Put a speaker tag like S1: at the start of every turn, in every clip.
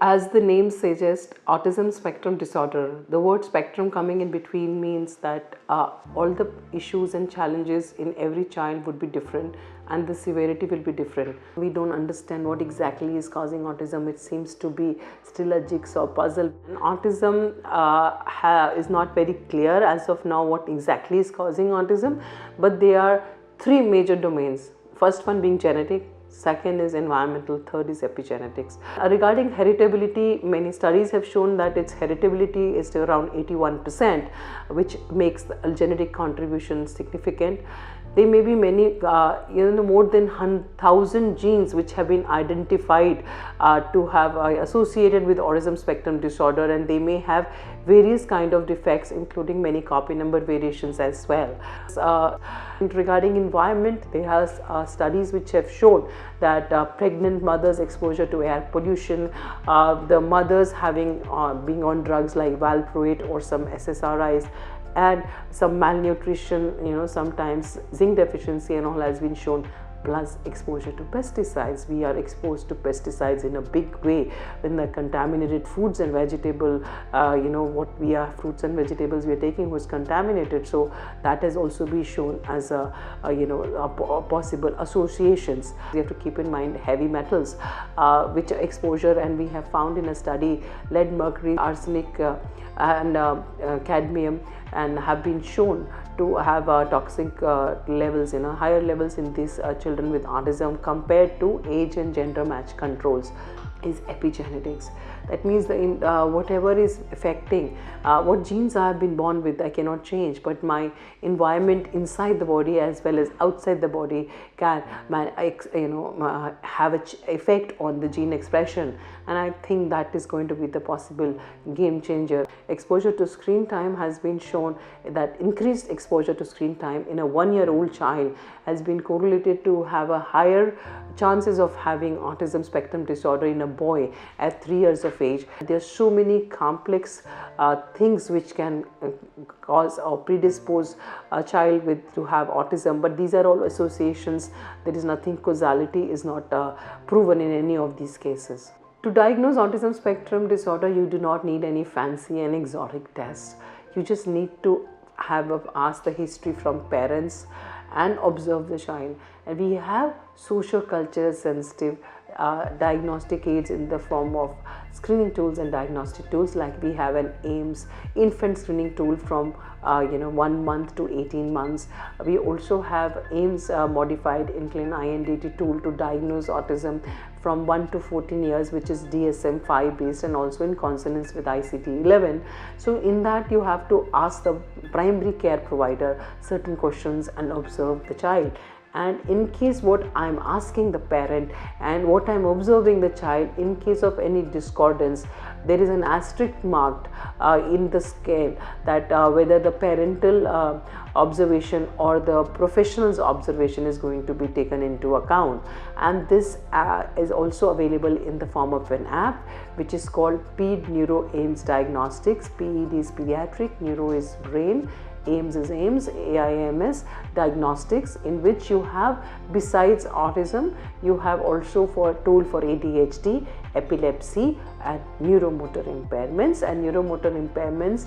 S1: As the name suggests, autism spectrum disorder, the word spectrum coming in between means that all the issues and challenges in every child would be different and the severity will be different. We don't understand what exactly is causing autism. It seems to be still a jigsaw puzzle. And autism is not very clear as of now what exactly is causing autism, but there are three major domains. First one being genetic, second is environmental, third is epigenetics. Regarding heritability, many studies have shown that its heritability is around 81%, which makes the genetic contribution significant. There may be many, more than 1,000 genes which have been identified to have associated with autism spectrum disorder, and they may have various kind of defects, including many copy number variations as well. Regarding environment, there are studies which have shown that pregnant mothers' exposure to air pollution, the mothers having being on drugs like valproate or some SSRIs, and some malnutrition, sometimes zinc deficiency and all has been shown, plus exposure to pesticides. We are exposed to pesticides in a big way when the contaminated foods and vegetable, what we are, fruits and vegetables we are taking was contaminated. So that has also been shown as a possible associations. We have to keep in mind heavy metals, which exposure, and we have found in a study lead, mercury, arsenic and cadmium, and have been shown to have toxic levels, higher levels in these children with autism compared to age and gender match controls. Is epigenetics. That means whatever is affecting what genes I have been born with, I cannot change, but my environment inside the body as well as outside the body can have an effect on the gene expression, and I think that is going to be the possible game changer. Exposure to screen time has been shown that increased exposure to screen time in a 1-year-old child has been correlated to have a higher chances of having autism spectrum disorder in a boy at 3 years of age. There are so many complex things which can cause or predispose a child to have autism, but these are all associations. There is nothing, causality is not proven in any of these cases. To diagnose autism spectrum disorder, you do not need any fancy and exotic tests. You just need to ask the history from parents and observe the child. And we have social culture sensitive diagnostic aids in the form of screening tools and diagnostic tools, like we have an AIIMS infant screening tool from 1 month to 18 months. We also have AIIMS modified incline INDT tool to diagnose autism from 1 to 14 years, which is DSM-5 based and also in consonance with ICD-11. So in that you have to ask the primary care provider certain questions and observe the child. And in case what I'm asking the parent and what I'm observing the child, in case of any discordance, there is an asterisk marked in the scale that whether the parental observation or the professional's observation is going to be taken into account. And this is also available in the form of an app which is called Ped Neuro AIIMS Diagnostics. PED is pediatric, neuro is brain, AIIMS is AIIMS, AIIMS Diagnostics, in which you have, besides autism, you have also for tool for ADHD, epilepsy and neuromotor impairments. And neuromotor impairments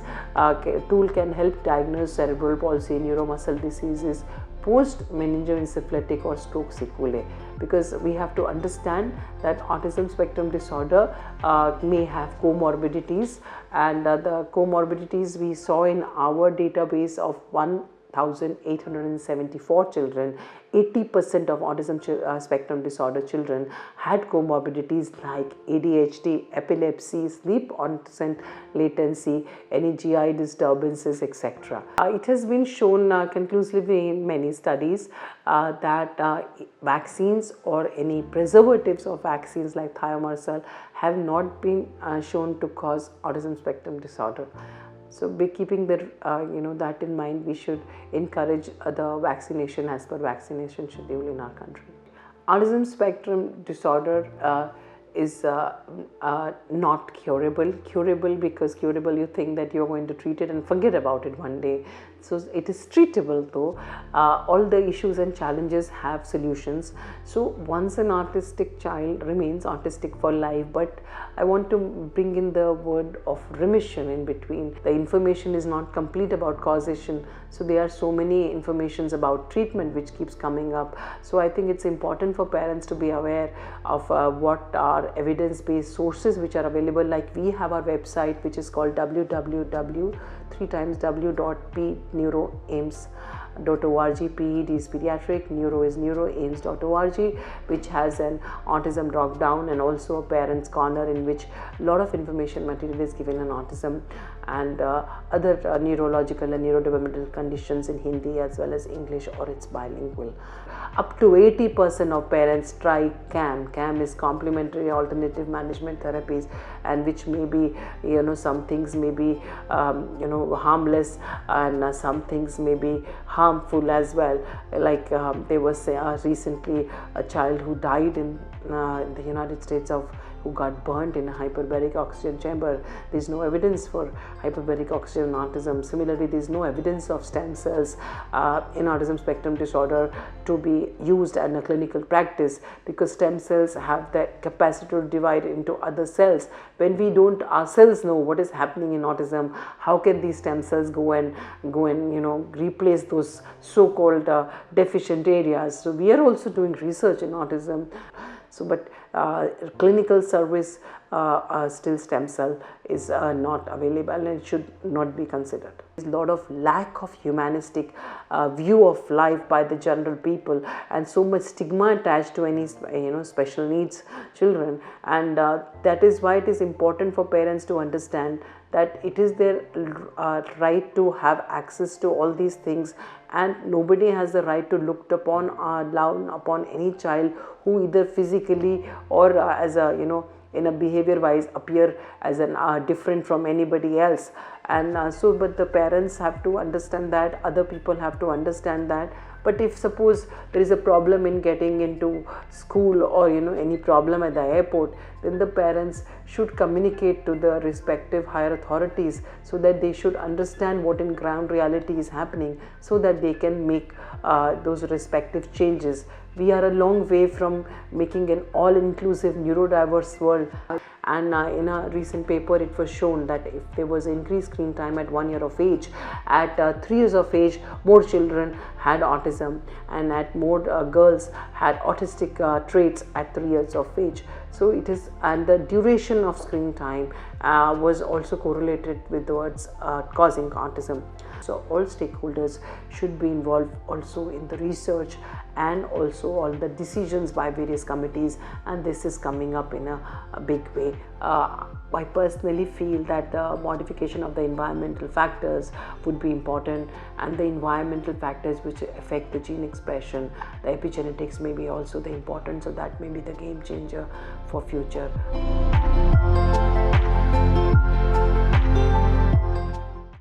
S1: tool can help diagnose cerebral palsy, neuromuscular diseases, post-meningoencephalitic or stroke sequelae, because we have to understand that autism spectrum disorder may have comorbidities, and the comorbidities we saw in our database of 1,874 children, 80% of autism spectrum disorder children had comorbidities like ADHD, epilepsy, sleep onset latency, any GI disturbances, etc. It has been shown conclusively in many studies that vaccines or any preservatives of vaccines like thiomersal have not been shown to cause autism spectrum disorder. So by keeping that that in mind, we should encourage the vaccination as per vaccination schedule in our country. Autism spectrum disorder is not curable. Curable because curable, you think that you're going to treat it and forget about it one day. So it is treatable though. All the issues and challenges have solutions. So once an autistic child remains autistic for life, but I want to bring in the word of remission in between. The information is not complete about causation, so there are so many informations about treatment which keeps coming up. So I think it's important for parents to be aware of what are evidence-based sources which are available. Like we have our website which is called www.pedneuroaims.org. PED is pediatric, neuro is neuroaims.org, which has an autism drop down and also a parents corner in which a lot of information material is given on autism and other neurological and neurodevelopmental conditions in Hindi as well as English, or it's bilingual. Up to 80% of parents try CAM. CAM is complementary alternative management therapies, and which may be, some things may be, harmless, and some things may be harmful as well. Like there was recently a child who died in the United States who got burnt in a hyperbaric oxygen chamber. There is no evidence for hyperbaric oxygen in autism. Similarly, there is no evidence of stem cells in autism spectrum disorder to be used in a clinical practice, because stem cells have the capacity to divide into other cells. When we don't ourselves know what is happening in autism, how can these stem cells go and replace those so-called deficient areas? So we are also doing research in autism. So, but clinical service still stem cell is not available, and it should not be considered. There's a lot of lack of humanistic view of life by the general people, and so much stigma attached to any special needs children, and that is why it is important for parents to understand that it is their right to have access to all these things, and nobody has the right to look upon down upon any child who either physically or as a in a behavior wise appear as an different from anybody else. And but the parents have to understand that, other people have to understand that. But if suppose there is a problem in getting into school, or any problem at the airport, then the parents should communicate to the respective higher authorities, so that they should understand what in ground reality is happening, so that they can make those respective changes. We are a long way from making an all-inclusive neurodiverse world. And in a recent paper, it was shown that if there was increased screen time at 1 year of age, at 3 years of age, more children had autism, and at more girls had autistic traits at 3 years of age. So it is, and the duration of screen time was also correlated with towards causing autism. So all stakeholders should be involved also in the research and also all the decisions by various committees, and this is coming up in a big way. I personally feel that the modification of the environmental factors would be important, and the environmental factors which affect the gene expression, the epigenetics may be also the important, so that may be the game changer for future.